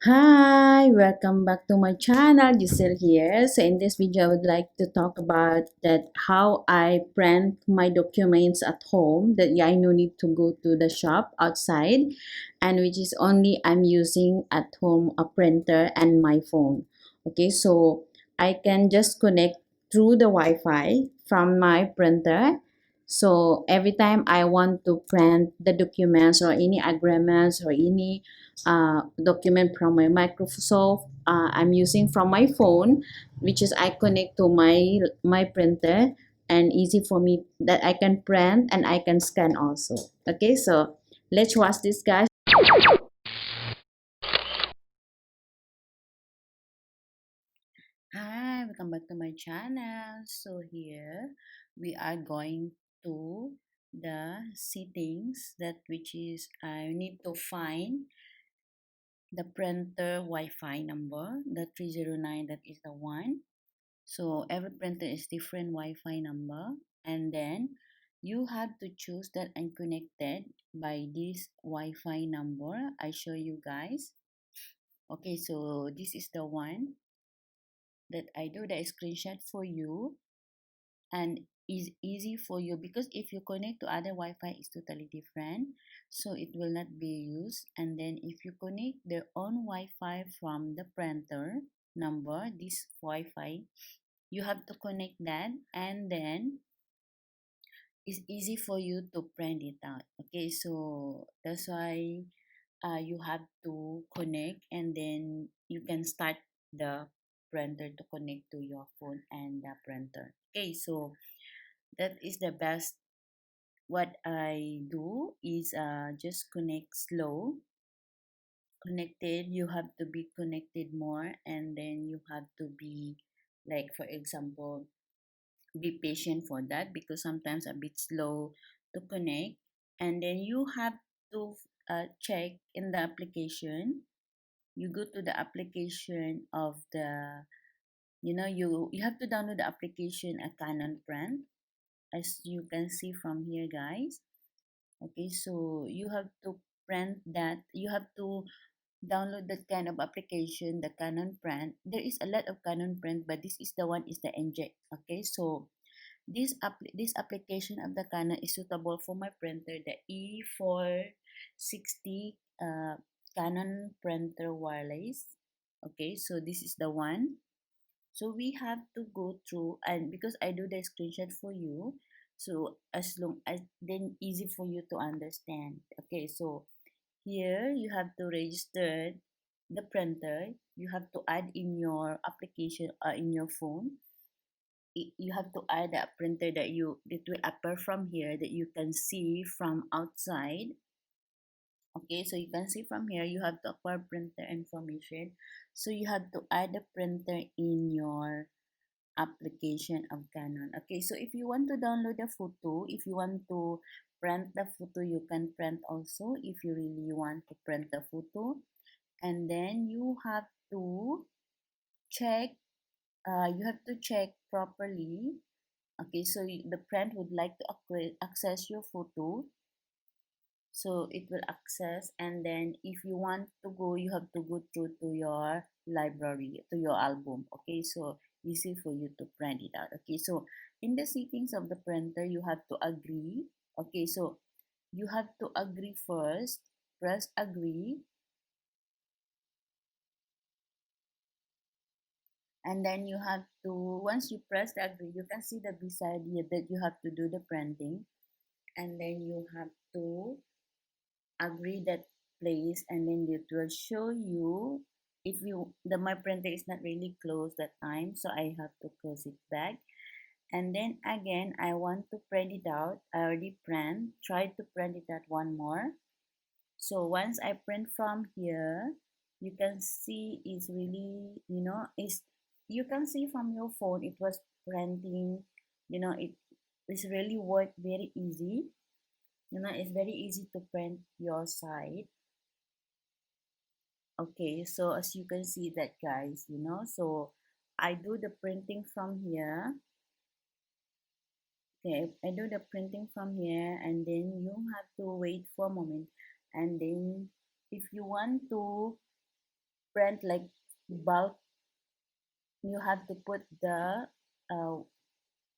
Hi, welcome back to my channel. Jhaycell here. So in this video, I would like to talk about that how I print my documents at home. That I no need to go to the shop outside, and which is only I'm using at home a printer and my phone. Okay, so I can just connect through the Wi-Fi from my printer. So every time I want to print the documents or any agreements or any document from my Microsoft I'm using from my phone, which is I connect to my printer, and easy for me that I can print and I can scan also. Okay, so let's watch this, guys. Hi, welcome back to my channel. So here we are going to the settings, that which is I need to find the printer Wi-Fi number, the 309, that is the one. So every printer is different Wi-Fi number, and then you have to choose that I'm connected by this Wi-Fi number. I show you guys. Okay, so this is the one that I do the screenshot for you, and is easy for you because if you connect to other Wi-Fi is totally different, so it will not be used. And then if you connect their own Wi-Fi from the printer number, this Wi-Fi, you have to connect that, and then it's easy for you to print it out. Okay, so that's why you have to connect, and then you can start the printer to connect to your phone and the printer. Okay, so that is the best. What I do is just connect slow. Connected, you have to be connected more, and then you have to be, like, for example, be patient for that because sometimes a bit slow to connect. And then you have to check in the application. You go to the application of the, you have to download the application a Canon print, as you can see from here, guys. Okay, so you have to print that, you have to download that kind of application, the Canon print. There is a lot of Canon print, but this is the one is the inject. Okay, so this application of the Canon is suitable for my printer, the E460 Canon printer wireless. Okay, so this is the one. So we have to go through, and because I do the screenshot for you, so as long as then easy for you to understand. Okay, so here you have to register the printer. You have to add in your application in your phone. You have to add a printer that will appear from here, that you can see from outside. Okay, so you can see from here you have to acquire printer information, so you have to add the printer in your application of Canon. Okay, so if you want to download the photo, if you want to print the photo, you can print also if you really want to print the photo. And then you have to check, properly. Okay, so the print would like to access your photo, so it will access. And then if you want to go, you have to go through to your library, to your album. Okay, so easy for you to print it out. Okay, so in the settings of the printer, you have to agree. Okay, so you have to agree first. Press agree, and then you have to, once you press the agree, you can see the beside here that you have to do the printing. And then you have to agree that place, and then it will show you, if you the my printer is not really closed that time, so I have to close it back. And then again, I want to print it out. I already try to print it out one more. So once I print from here, you can see it's really, is you can see from your phone it was printing. It is really work very easy. It's very easy to print your side. Okay, so as you can see that, guys, so I do the printing from here. Okay, I do the printing from here, and then you have to wait for a moment. And then if you want to print like bulk, you have to put uh,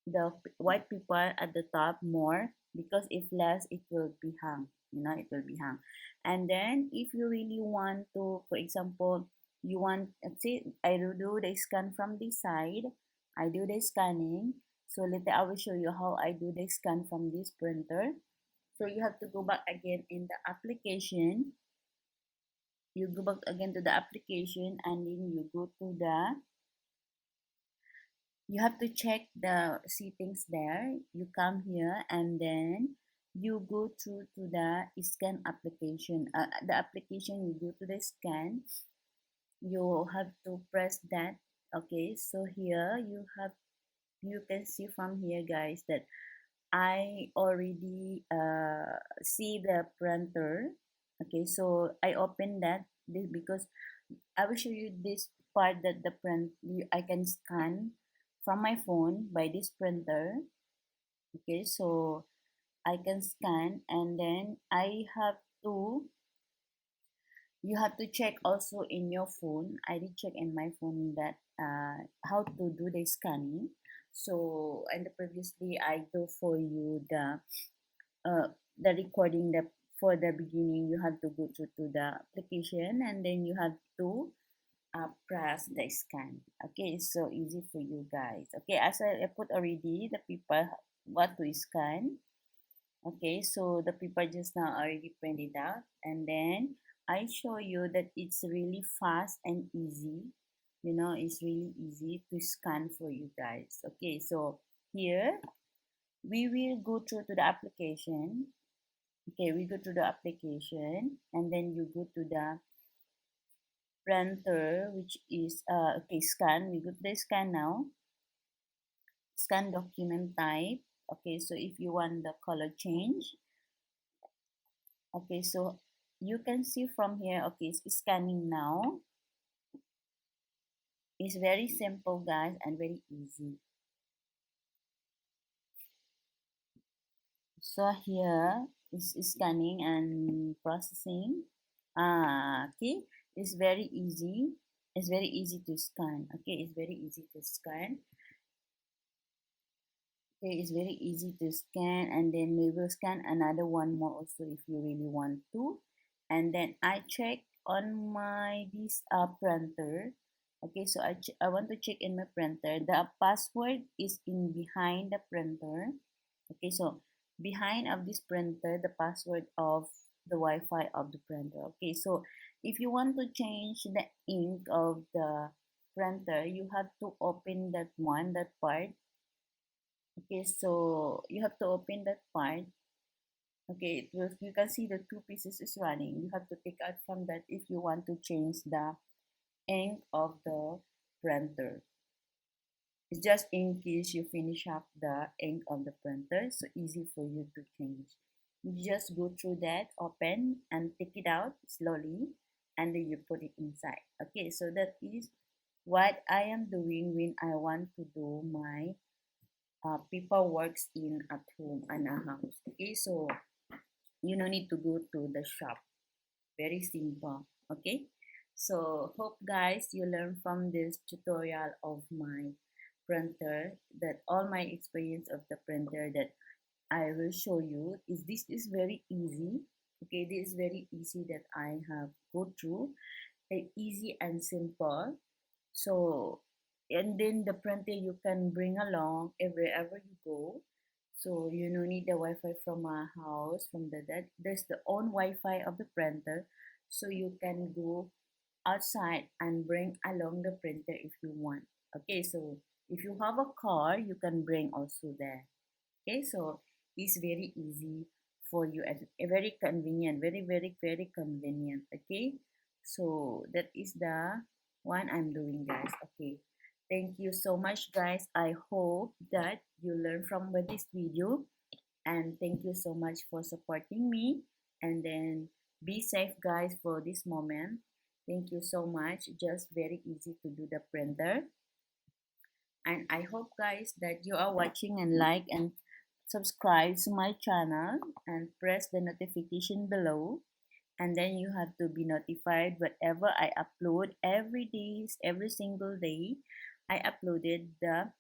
the white paper at the top more, because if less it will be hung, it will be hung. And then if you really want to, for example, you want, let's say I will do the scan from this side, I do the scanning. So later I will show you how I do the scan from this printer. So you have to go back again in the application, you go back again to the application, and then you go to the, you have to check the settings there. You come here and then you go through to the scan application. The application, you go to the scan, you have to press that. Okay, so here you can see from here, guys, that I already see the printer. Okay, so I open that because I will show you this part, that the I can scan from my phone by this printer. Okay, so I can scan, and then you have to check also in your phone. I did check in my phone that how to do the scanning. So, and previously I do for you the recording, the for the beginning you have to go to the application, and then you have to press the scan. Okay, so easy for you guys. Okay, as I put already the people what to scan. Okay, so the paper just now already printed out, and then I show you that it's really fast and easy. It's really easy to scan for you guys. Okay, so here we will go through to the application. Okay, we go to the application, and then you go to the printer, which is okay, scan. We go to the scan now. Scan document type. Okay, so if you want the color change, okay, so you can see from here. Okay, it's scanning now. It's very simple, guys, and very easy. So here is scanning and processing. Okay, it's very easy. It's very easy to scan. Okay, it's very easy to scan. Okay, it's very easy to scan, and then we will scan another one more also if you really want to. And then I check on my this printer. Okay, so I want to check in my printer. The password is in behind the printer. Okay, so behind of this printer, the password of the Wi-Fi of the printer. Okay, so if you want to change the ink of the printer, you have to open that part. Okay, so you have to open that part. Okay, you can see the two pieces is running. You have to take out from that if you want to change the ink of the printer. It's just in case you finish up the ink of the printer, so easy for you to change. You just go through that, open and take it out slowly, and then you put it inside. Okay, so that is what I am doing when I want to do my people works in at home and a house. Okay, so you no need to go to the shop. Very simple. Okay, so hope guys you learn from this tutorial of my printer, that all my experience of the printer that I will show you is this is very easy. Okay, this is very easy that I have go through, easy and simple. So, and then the printer you can bring along wherever you go. So you no need the Wi-Fi from a house, from that. There's the own Wi-Fi of the printer, so you can go outside and bring along the printer if you want. Okay, so if you have a car, you can bring also there. Okay, so it's very easy for you and very convenient, very convenient. Okay, so that is the one I'm doing, guys. Okay, thank you so much, guys. I hope that you learn from this video, and thank you so much for supporting me. And then be safe, guys, for this moment. Thank you so much. Just very easy to do the printer. And I hope guys that you are watching and like and subscribe to my channel and press the notification below. and then you have to be notified whatever I upload every day, every single day. I uploaded the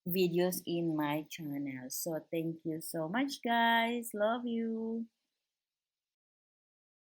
videos in my channel. So thank you so much, guys. Love you.